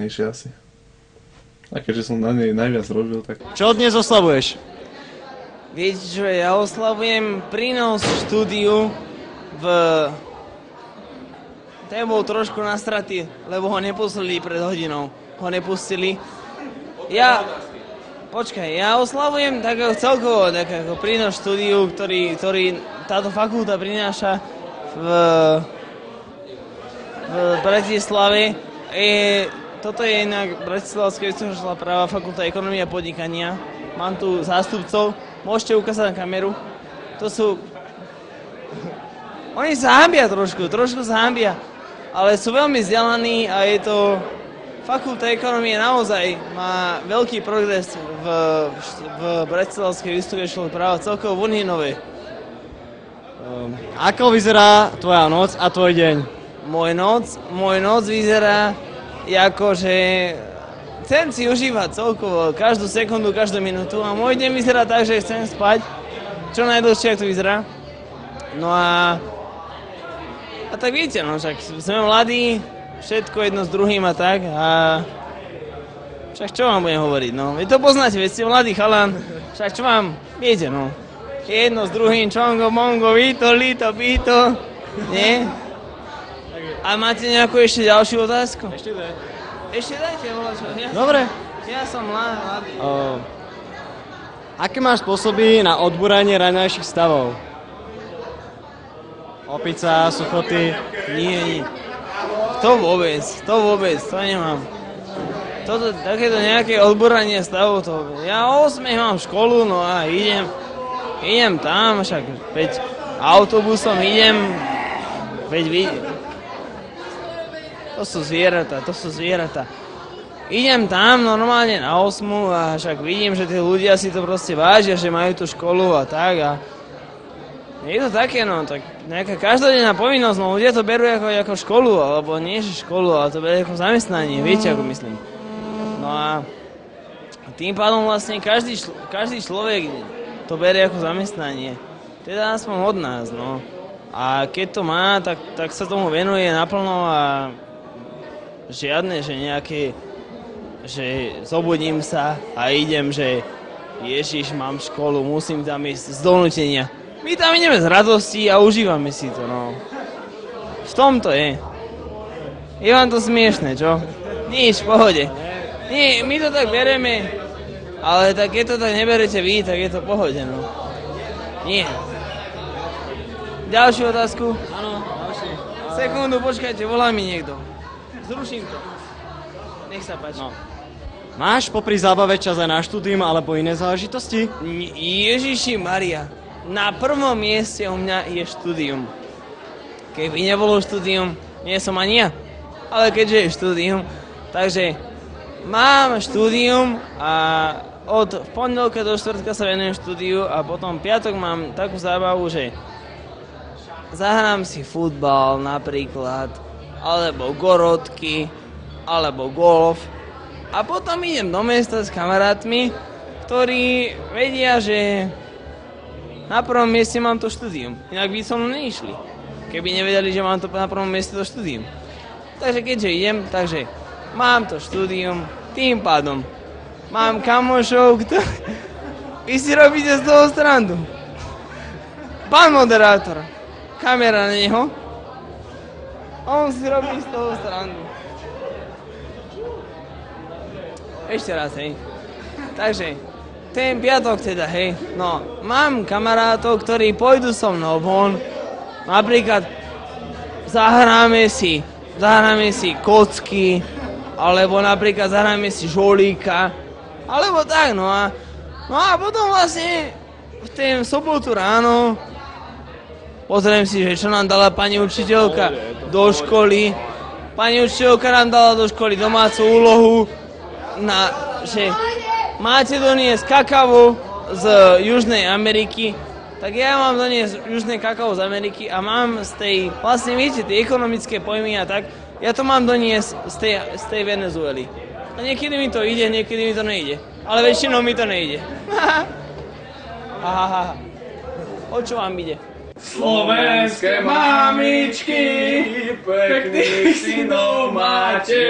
asi. A keďže som na nej najviac robil, tak... Čo dnes oslavuješ? Viete čo, ja oslavujem prínos štúdiu v... Ten bol trošku nastratý, lebo ho nepustili pred hodinou. Ho nepustili. Ja oslavujem tak celkovo ako prínos štúdiu, ktorý táto fakulta prináša v Bratislave. Toto je inak Bratislavská vysokoškola práva, fakulta ekonomie a podnikania. Mám tu zástupcov, môžete ukázať na kameru. To sú... Oni sa hanbia trošku sa hanbia, ale sú veľmi vzdelaní a je to... Fakulta ekonomie naozaj má veľký progres v Bratislavskej vysokej škole práva, celkovo v Unhinovej. Ako vyzerá tvoja noc a tvoj deň? Môj noc vyzerá ako, že chcem si užívať celkovo každú sekundu, každú minútu a môj deň vyzerá tak, že chcem spať čo najdlhšie, ako to vyzerá. No a tak viete, no však sme mladí, všetko jedno s druhým a tak a však čo vám budem hovoriť, no. Vy to poznáte, veď ste mladý chalan, však čo vám, viete, no. Jedno s druhým, čongo, mongo, vito, lito, pito, nie? A máte nejakú ešte ďalšiu otázku? Ešte dajte, volačo. Dobre. Ja som mladý. Aké máš spôsoby na odbúranie raňajších stavov? Opica, suchoty? Nie. To vôbec, to nemám. Takéto nejaké odbúranie stavov, to... Ja o 8 mám školu, no a idem tam, však veď autobusom idem, veď vidím. To sú zvieratá. Idem tam normálne na 8 a však vidím, že tí ľudia si to proste vážia, že majú tú školu a tak a... Je to také, no, tak nejaká každodenná povinnosť, no ľudia to berú ako školu, alebo nie že školu, ale to berú ako zamestnanie, viete, ako myslím. No a tým pádom vlastne každý človek to berie ako zamestnanie. Teda aspoň od nás, no. A keď to má, tak sa tomu venuje naplno a žiadne, že nejaké, že zobudím sa a idem, že Ježiš, mám školu, musím tam ísť z donútenia. My tam ideme z radosti a užívame si to, no. V tom to je. Je vám to smiešné, čo? Nič, v pohode. Nie, my to tak bereme, ale tak keď to tak neberete vy, tak je to v pohode, no. Nie. Ďalšiu otázku? Áno, ďalšie. Sekundu, počkajte, volá mi niekto. Zruším to. Nech sa páči. No. Máš popri zábave čas aj na štúdium alebo iné záležitosti? Ježiši Maria. Na prvom mieste u mňa je štúdium. Keby nebolo štúdium, nie som ani ja. Ale keďže je štúdium, takže mám štúdium a od pondelka do štvrtka sa venujem štúdiu a potom piatok mám takú zábavu, že zahrám si futbal napríklad, alebo gorotky, alebo golf a potom idem do mesta s kamarátmi, ktorí vedia, že na prvom mieste mám to štúdium, inak by som neišli, keby nevedeli, že mám to na prvom mieste to štúdium. Takže keďže idem, takže mám to štúdium, tým pádom mám kamošov, vy si robíte z toho srandu. Pán moderátor, kamera na neho, on si robí z toho srandu. Ešte raz, hej. Takže ten piatok teda, hej, no, mám kamarátov, ktorí pôjdu so mnou von, napríklad zahráme si kocky, alebo napríklad zahráme si žolíka, alebo tak, no a potom vlastne v sobotu ráno pozriem si, že čo nám dala pani učiteľka do školy. Pani učiteľka nám dala do školy domácu úlohu, že máte doniesť kakao z Južnej Ameriky, tak ja mám doniesť južné kakao z Ameriky a mám z tej, vlastne viete, tie ekonomické pojmy a tak, ja to mám doniesť z tej Venezuely. A niekedy mi to ide, niekedy mi to nejde. Ale väčšinou mi to nejde. O čo vám ide? Slovenské mamičky, pekných synov máte.